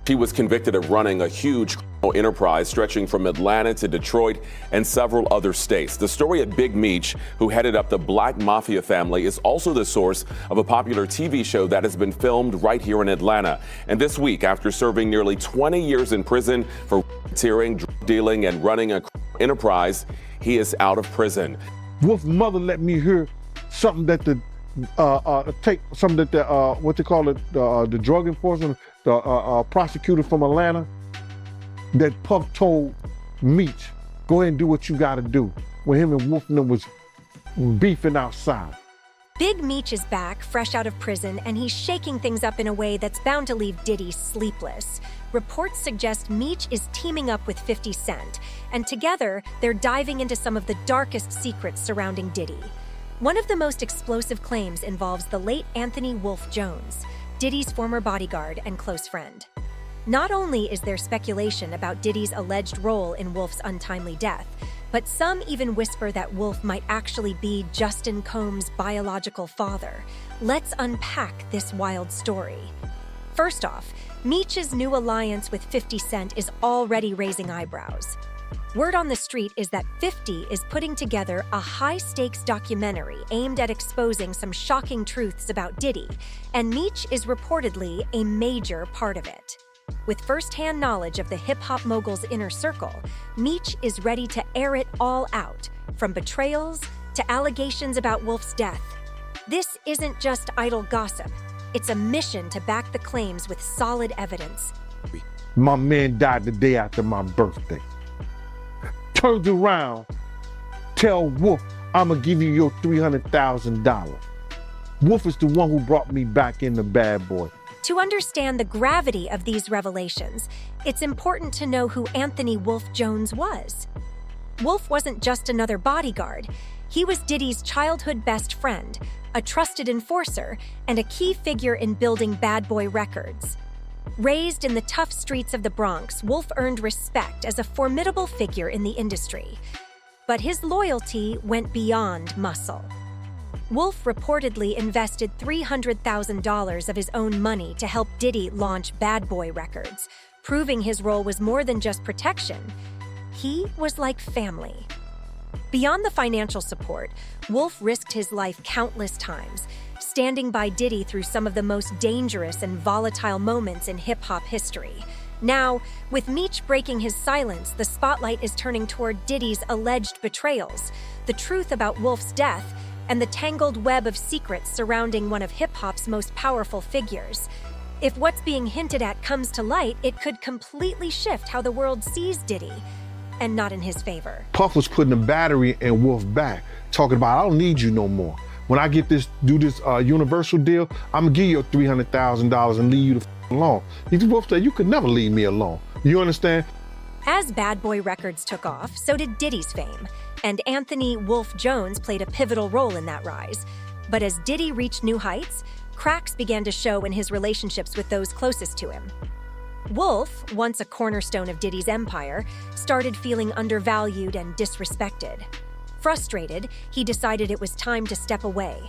She was convicted of running a huge criminal enterprise stretching from Atlanta to Detroit and several other states. The story of Big Meech, who headed up the Black Mafia family, is also the source of a popular TV show that has been filmed right here in Atlanta. And this week, after serving nearly 20 years in prison for racketeering, drug dealing, and running a criminal enterprise, he is out of prison. Wolf's mother let me hear something that the the drug enforcement, the prosecutor from Atlanta, that Puff told Meech, go ahead and do what you gotta do, when him and Wolf and them was beefing outside. Big Meech is back, fresh out of prison, and he's shaking things up in a way that's bound to leave Diddy sleepless. Reports suggest Meech is teaming up with 50 Cent, and together they're diving into some of the darkest secrets surrounding Diddy. One of the most explosive claims involves the late Anthony Wolf Jones, Diddy's former bodyguard and close friend. Not only is there speculation about Diddy's alleged role in Wolf's untimely death, but some even whisper that Wolf might actually be Justin Combs' biological father. Let's unpack this wild story. First off, Meech's new alliance with 50 Cent is already raising eyebrows. Word on the street is that 50 is putting together a high-stakes documentary aimed at exposing some shocking truths about Diddy, and Meech is reportedly a major part of it. With first-hand knowledge of the hip-hop mogul's inner circle, Meech is ready to air it all out, from betrayals to allegations about Wolf's death. This isn't just idle gossip. It's a mission to back the claims with solid evidence. My man died the day after my birthday. Turns around, tell Wolf, I'ma give you your $300,000. Wolf is the one who brought me back in the bad boy. To understand the gravity of these revelations, it's important to know who Anthony Wolf Jones was. Wolf wasn't just another bodyguard. He was Diddy's childhood best friend, a trusted enforcer, and a key figure in building Bad Boy Records. Raised in the tough streets of the Bronx, Wolf earned respect as a formidable figure in the industry. But his loyalty went beyond muscle. Wolf reportedly invested $300,000 of his own money to help Diddy launch Bad Boy Records, proving his role was more than just protection. He was like family. Beyond the financial support, Wolf risked his life countless times, standing by Diddy through some of the most dangerous and volatile moments in hip-hop history. Now, with Meech breaking his silence, the spotlight is turning toward Diddy's alleged betrayals, the truth about Wolf's death, and the tangled web of secrets surrounding one of hip-hop's most powerful figures. If what's being hinted at comes to light, it could completely shift how the world sees Diddy, and not in his favor. Puff was putting a battery in Wolf back, talking about, I don't need you no more. When I get this, do this Universal deal, I'm gonna give you $300,000 and leave you the alone. Wolf said, you could never leave me alone. You understand? As Bad Boy Records took off, so did Diddy's fame, and Anthony Wolf Jones played a pivotal role in that rise. But as Diddy reached new heights, cracks began to show in his relationships with those closest to him. Wolf, once a cornerstone of Diddy's empire, started feeling undervalued and disrespected. Frustrated, he decided it was time to step away.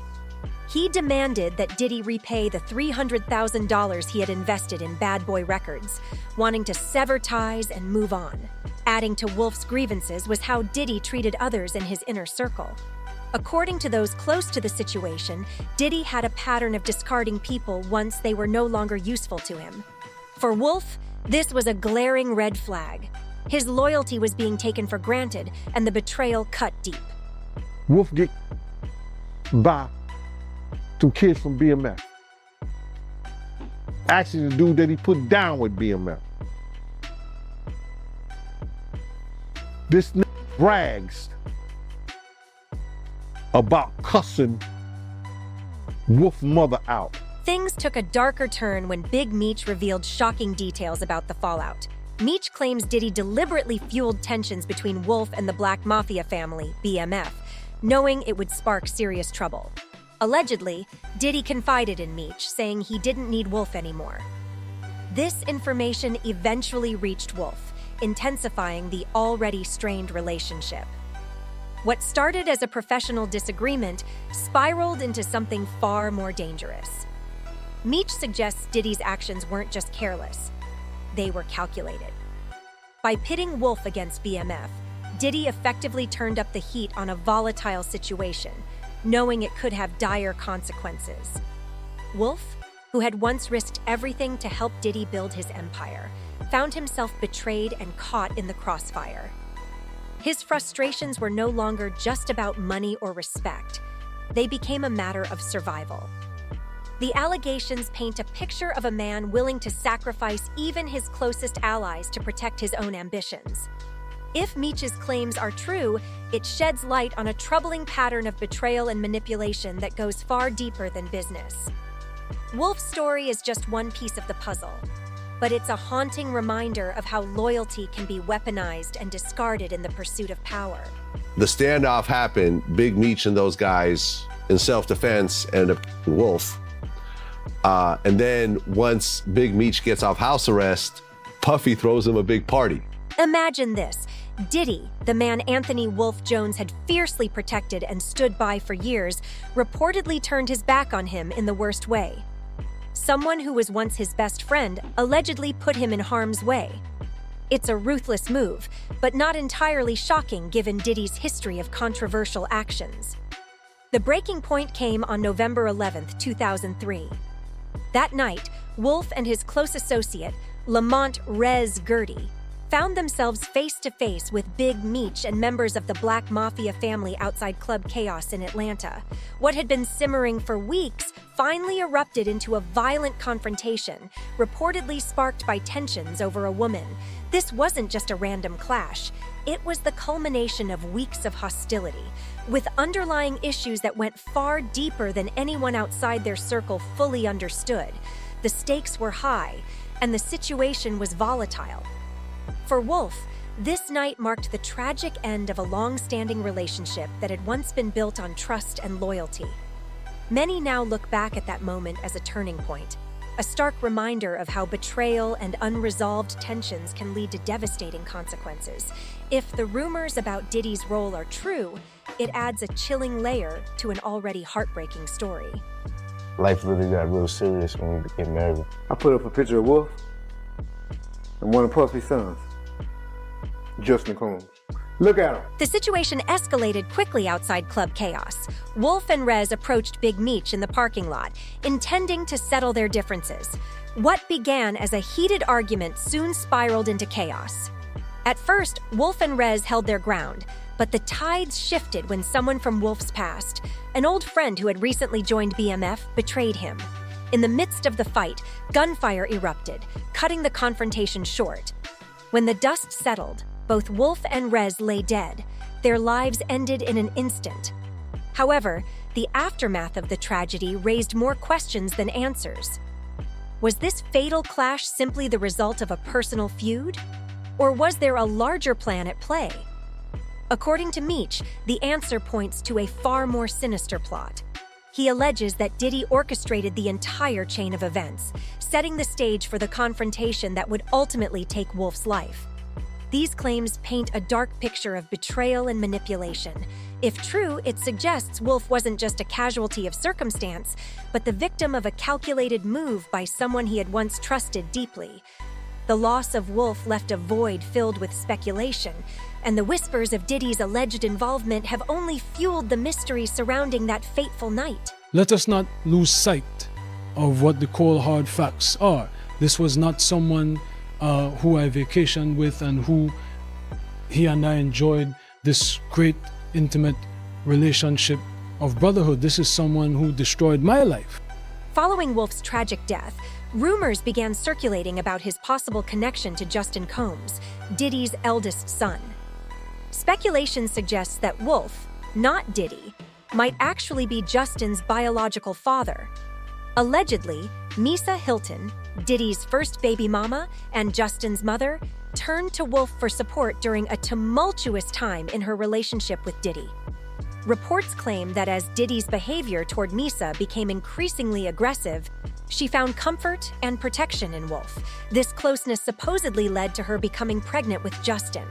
He demanded that Diddy repay the $300,000 he had invested in Bad Boy Records, wanting to sever ties and move on. Adding to Wolf's grievances was how Diddy treated others in his inner circle. According to those close to the situation, Diddy had a pattern of discarding people once they were no longer useful to him. For Wolf, this was a glaring red flag. His loyalty was being taken for granted, and the betrayal cut deep. Wolf get by two kids from BMF. Actually, the dude that he put down with BMF. This brags about cussing Wolf's mother out. Things took a darker turn when Big Meech revealed shocking details about the fallout. Meech claims Diddy deliberately fueled tensions between Wolf and the Black Mafia family, BMF, knowing it would spark serious trouble. Allegedly, Diddy confided in Meech, saying he didn't need Wolf anymore. This information eventually reached Wolf, intensifying the already strained relationship. What started as a professional disagreement spiraled into something far more dangerous. Meech suggests Diddy's actions weren't just careless. they were calculated. By pitting Wolf against BMF, Diddy effectively turned up the heat on a volatile situation, knowing it could have dire consequences. Wolf, who had once risked everything to help Diddy build his empire, found himself betrayed and caught in the crossfire. His frustrations were no longer just about money or respect. They became a matter of survival. The allegations paint a picture of a man willing to sacrifice even his closest allies to protect his own ambitions. If Meech's claims are true, it sheds light on a troubling pattern of betrayal and manipulation that goes far deeper than business. Wolf's story is just one piece of the puzzle, but it's a haunting reminder of how loyalty can be weaponized and discarded in the pursuit of power. The standoff happened, Big Meech and those guys in self-defense ended up Wolf. And then once Big Meech gets off house arrest, Puffy throws him a big party. Imagine this. Diddy, the man Anthony Wolf Jones had fiercely protected and stood by for years, reportedly turned his back on him in the worst way. Someone who was once his best friend allegedly put him in harm's way. It's a ruthless move, but not entirely shocking given Diddy's history of controversial actions. The breaking point came on November 11, 2003. That night, Wolf and his close associate, Lamont Rez Gertie, found themselves face-to-face with Big Meech and members of the Black Mafia family outside Club Chaos in Atlanta. What had been simmering for weeks finally erupted into a violent confrontation, reportedly sparked by tensions over a woman. This wasn't just a random clash. It was the culmination of weeks of hostility, with underlying issues that went far deeper than anyone outside their circle fully understood. The stakes were high, and the situation was volatile. For Wolf, this night marked the tragic end of a long-standing relationship that had once been built on trust and loyalty. Many now look back at that moment as a turning point, a stark reminder of how betrayal and unresolved tensions can lead to devastating consequences. If the rumors about Diddy's role are true, it adds a chilling layer to an already heartbreaking story. Life really got real serious when we became married. I put up a picture of Wolf and one of Puffy's sons, Justin Combs. Look at him. The situation escalated quickly outside Club Chaos. Wolf and Rez approached Big Meech in the parking lot, intending to settle their differences. What began as a heated argument soon spiraled into chaos. At first, Wolf and Rez held their ground, but the tides shifted when someone from Wolf's past, an old friend who had recently joined BMF, betrayed him. In the midst of the fight, gunfire erupted, cutting the confrontation short. When the dust settled, both Wolf and Rez lay dead. Their lives ended in an instant. However, the aftermath of the tragedy raised more questions than answers. Was this fatal clash simply the result of a personal feud? Or was there a larger plan at play? According to Meech, the answer points to a far more sinister plot. He alleges that Diddy orchestrated the entire chain of events, setting the stage for the confrontation that would ultimately take Wolf's life. These claims paint a dark picture of betrayal and manipulation. If true, it suggests Wolf wasn't just a casualty of circumstance, but the victim of a calculated move by someone he had once trusted deeply. The loss of Wolf left a void filled with speculation, and the whispers of Diddy's alleged involvement have only fueled the mystery surrounding that fateful night. Let us not lose sight of what the cold hard facts are. This was not someone who I vacationed with and who he and I enjoyed this great intimate relationship of brotherhood. This is someone who destroyed my life. Following Wolf's tragic death, rumors began circulating about his possible connection to Justin Combs, Diddy's eldest son. Speculation suggests that Wolf, not Diddy, might actually be Justin's biological father. Allegedly, Misa Hilton, Diddy's first baby mama and Justin's mother, turned to Wolf for support during a tumultuous time in her relationship with Diddy. Reports claim that as Diddy's behavior toward Misa became increasingly aggressive, she found comfort and protection in Wolf. This closeness supposedly led to her becoming pregnant with Justin.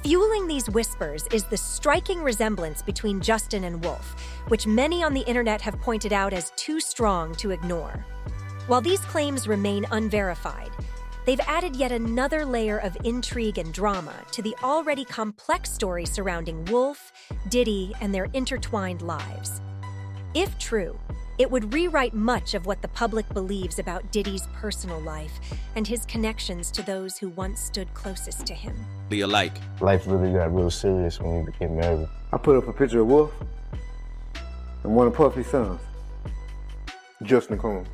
Fueling these whispers is the striking resemblance between Justin and Wolf, which many on the internet have pointed out as too strong to ignore. While these claims remain unverified, they've added yet another layer of intrigue and drama to the already complex story surrounding Wolf, Diddy, and their intertwined lives. If true, it would rewrite much of what the public believes about Diddy's personal life and his connections to those who once stood closest to him. Alike. Life really got real serious when we became married. I put up a picture of Wolf and one of Puffy's sons, Justin Combs.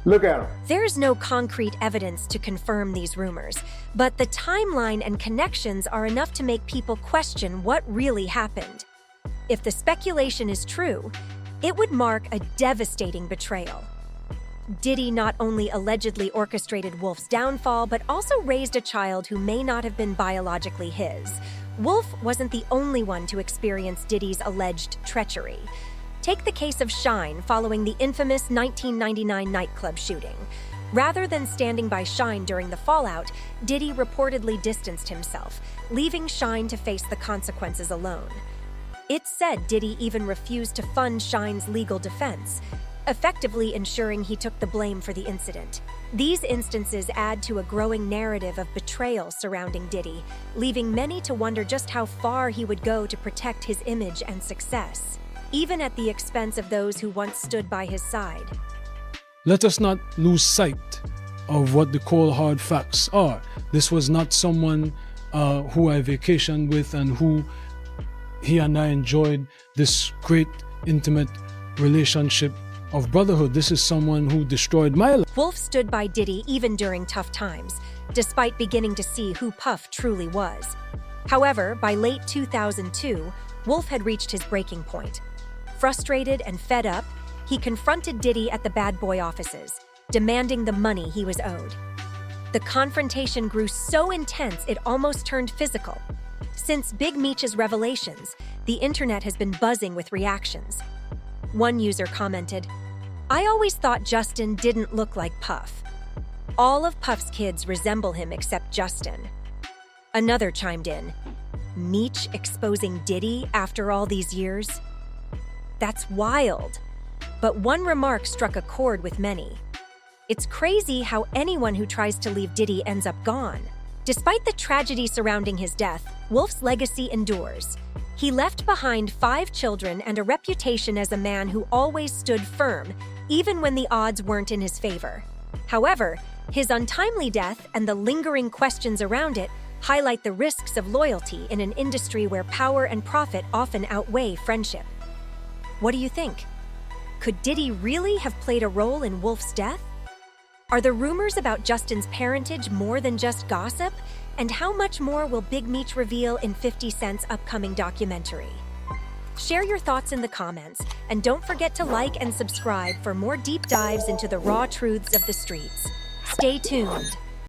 Look at him. There's no concrete evidence to confirm these rumors, but the timeline and connections are enough to make people question what really happened. If the speculation is true, it would mark a devastating betrayal. Diddy not only allegedly orchestrated Wolf's downfall, but also raised a child who may not have been biologically his. Wolf wasn't the only one to experience Diddy's alleged treachery. Take the case of Shine following the infamous 1999 nightclub shooting. Rather than standing by Shine during the fallout, Diddy reportedly distanced himself, leaving Shine to face the consequences alone. It's said Diddy even refused to fund Shine's legal defense, effectively ensuring he took the blame for the incident. These instances add to a growing narrative of betrayal surrounding Diddy, leaving many to wonder just how far he would go to protect his image and success, even at the expense of those who once stood by his side. Let us not lose sight of what the cold hard facts are. This was not someone who I vacationed with and who he and I enjoyed this great intimate relationship of brotherhood. This is someone who destroyed my life. Wolf stood by Diddy even during tough times, despite beginning to see who Puff truly was. However, by late 2002, Wolf had reached his breaking point. Frustrated and fed up, he confronted Diddy at the Bad Boy offices, demanding the money he was owed. The confrontation grew so intense it almost turned physical. Since Big Meech's revelations, the internet has been buzzing with reactions. One user commented, "I always thought Justin didn't look like Puff. All of Puff's kids resemble him except Justin." Another chimed in, "Meech exposing Diddy after all these years? That's wild." But one remark struck a chord with many. It's crazy how anyone who tries to leave Diddy ends up gone. Despite the tragedy surrounding his death, Wolf's legacy endures. He left behind 5 children and a reputation as a man who always stood firm, even when the odds weren't in his favor. However, his untimely death and the lingering questions around it highlight the risks of loyalty in an industry where power and profit often outweigh friendship. What do you think? Could Diddy really have played a role in Wolf's death? Are the rumors about Justin's parentage more than just gossip? And how much more will Big Meech reveal in 50 Cent's upcoming documentary? Share your thoughts in the comments, and don't forget to like and subscribe for more deep dives into the raw truths of the streets. Stay tuned.